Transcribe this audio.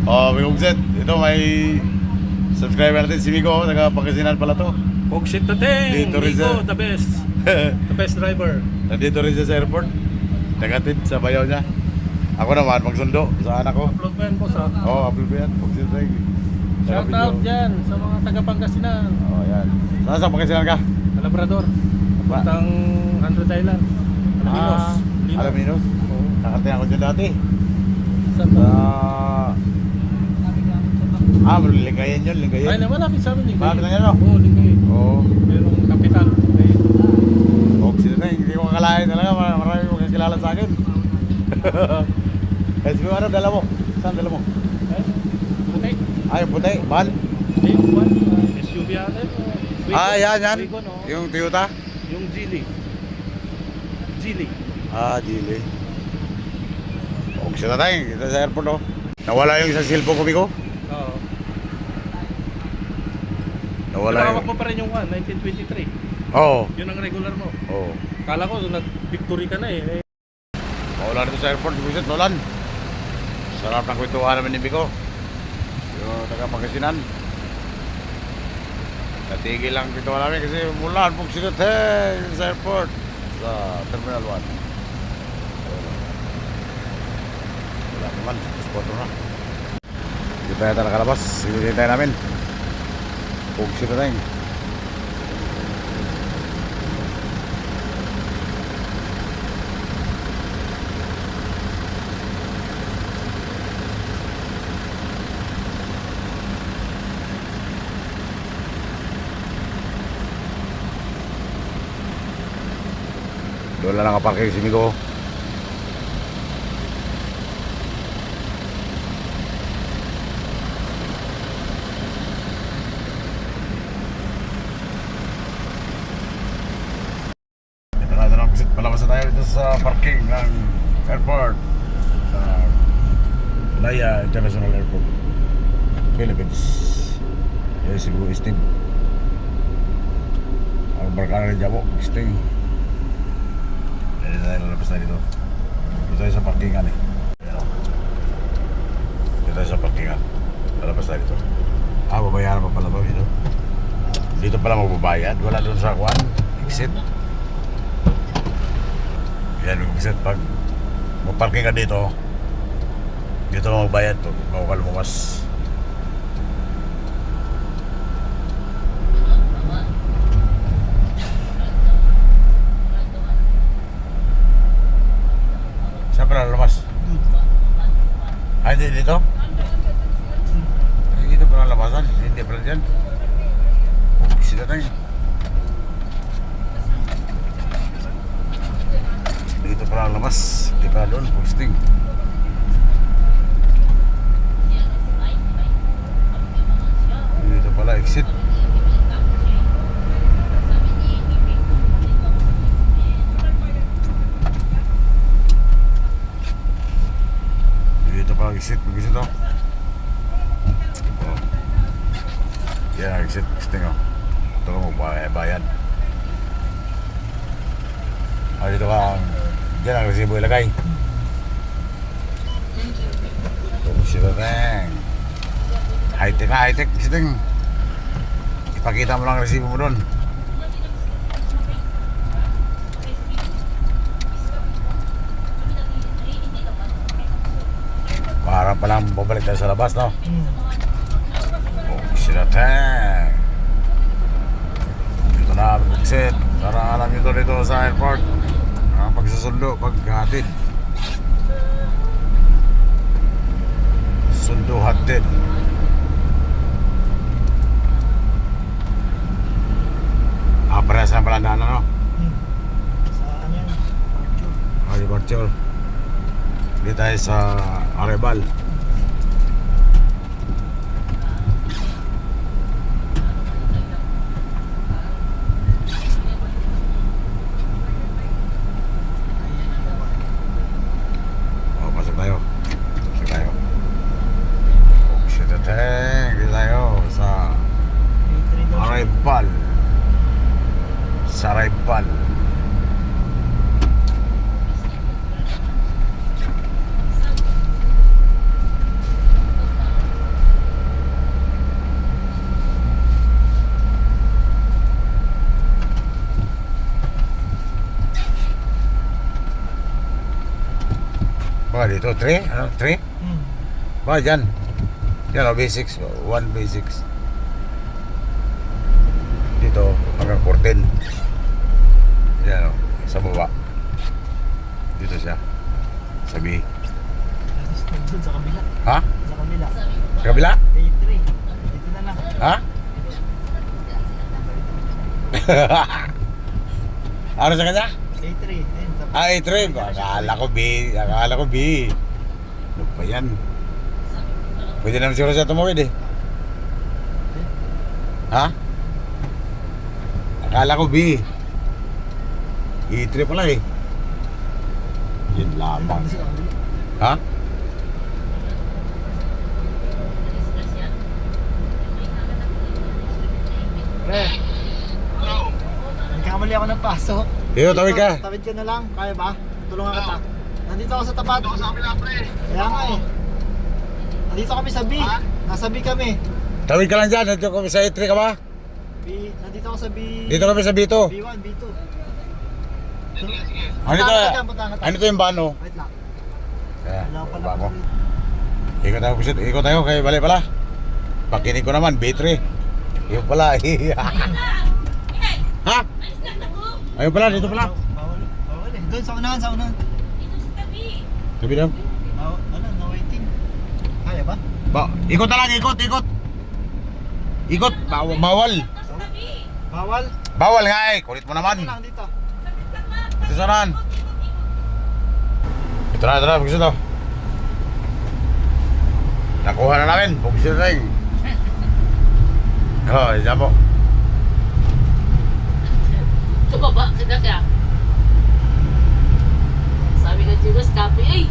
Oh, may Ugset. Ito may subscriber natin si Migo, taga Pangasinan pala to. Pogsit dating, Dito rin Nico, sa- the best. The best driver. Nandito rin siya sa airport. Tagatid sa bayaw niya. Ako naman, magsundo sa anak ko. Upload mo yan, boss, ha? Oh, upload mo yan. Ugset tayo. Shout out dyan sa mga taga Pangasinan. Oh, yan. Saan sa Pangasinan ka? Labrador. Puntang Android Island. Alaminos. Lino. Alaminos? Oo. Nakataya ko dyan dati. Saan Sa... ba? Lingayen yun, Lingayen. Ay, malapit sa amin, Lingayen. Malapit lang yan, no? Oo, Lingayen. Oo. Merong kapital. Lingayen. Ugset na, hindi ko makalain talaga. Marami magkakilala sa akin. Eh, sige, ano, dala mo? Saan dala mo? Ay, puti. Ay, puti, van? Ay, yung one, SUV ate. Yan. Wigo, no? Yung Toyota? Yung Geely. Geely. Dili. Ugset na tayo, kita sa airport, oh. Nawala yung isang cellphone ko, Migo. Oo. Nawala Hawak yung... mo pa rin yung 1923. Oo. Yun ang regular mo. Oo. Kala ko, nag-victory ka na eh. Mawala dito sa airport, Ugset, Nolan. Sarap ng kwentuhan namin ni Migo. Yung taga Pangasinan. Natigil lang kwentuhan namin kasi mula pong sinut, sa airport. Sa Terminal 1. Wala naman, spot na. Hindi pa yata nakalabas, hinihintay namin. Ugset na tayo. Doon lang nakaparking si Migo. Ito na ang visit. Palabas na tayo dito sa parking ng airport. Sa Laya International Airport, Philippines. Yan si Cebu Steve. Ang barkada ni Jabo, Sting. Jadi tayo lalabas na dito. Dito tayo sa parkingan eh. Ayan o. Dito tayo sa parkingan. Lalabas tayo dito. Babayaran pa pala to dito. Dito pala magbabayad. Wala doon sa kwan. Exit. Yan yung exit. Pag magparking ka dito, dito lang magbayad to. Bago ka lumabas. Saan pala lumabas? Ay, dito? Ay, dito pala labasan. Hindi pala dyan. Sila tayo. Dito pala labas. Hindi pala doon. Posting. Dito pala exit. Dito pala exit. Mag-exit o. Yan ang exit. Posting o. Ito ka magbayad. Dito ka. Diyan ang resibo ilagay. Sila teng. High-tech na, high-tech. Siteng. Ipakita mo lang ang resibo mo doon. Para palang babalik tayo sa labas, no? Sila teng. Dito na, exit. Para alam nyo to dito sa airport. Pagsusundo, paghatid. Sundo hatid. Parehas lang pala daan, no? Saan yan? Departure. Dito tayo sa Arrival. Pasok tayo. Shit, dito tayo sa Arrival. Sa Arrival. dito, 3? Ano, 3? Hmm. Ba, dyan. Yan o, B6. 1 B6. Dito, hanggang 14. Yan o, sa baba. Dito siya. Sa B. Doon sa kabila. Ha? Sa kabila. Sa kabila? A3. Dito na lang. Ha? Ano sa kanya? A3. Ayun, sa Ay, trip. Akala ko B. Akala ko B. Ano pa yan? Pwede naman siguro siya tumawid eh. Ha? Akala ko B. E3 pala eh. Yun lamang. Sa kabila. Ha? Pre. Nagkamali ako ng pasok. Dito, tawid ka. Tawid ka na lang. Kaya ba? Tulungan kita. Nandito ako sa tapat. Dito sa kabila, pre. Kaya nga eh. Nandito kami sa B. Nasa B kami. Tawid ka lang dyan. Nandito kami sa E3 ka ba? B. Nandito ako sa B. Dito kami sa B2. B1, B2. Ano ito? Puntahan ka tayo. Ano ito yung bano? Wait lang. Kaya, Wala pa baba ko. lang. Ikot tayo, pusit. Ikot tayo kay bali pala. Pakinig ko naman, B3. Yung pala. Ha? Ayun pala, dito pala. Bawal. Bawal eh. Doon sa unahan, sa unahan. Sabi daw. Bawal. Ano, no waiting. Kaya ba? Ikot na lang, ikot, ikot. Ikot, bawal. Bawal. Bawal nga eh, kulit mo Ano naman. lang dito? Ito saan? Ito na, pagkisa daw. Nakuha na namin, pagkisa na tayo. Oh, isa po. Tumaba ka na kaya. Sabi ng Judas, kape, ay!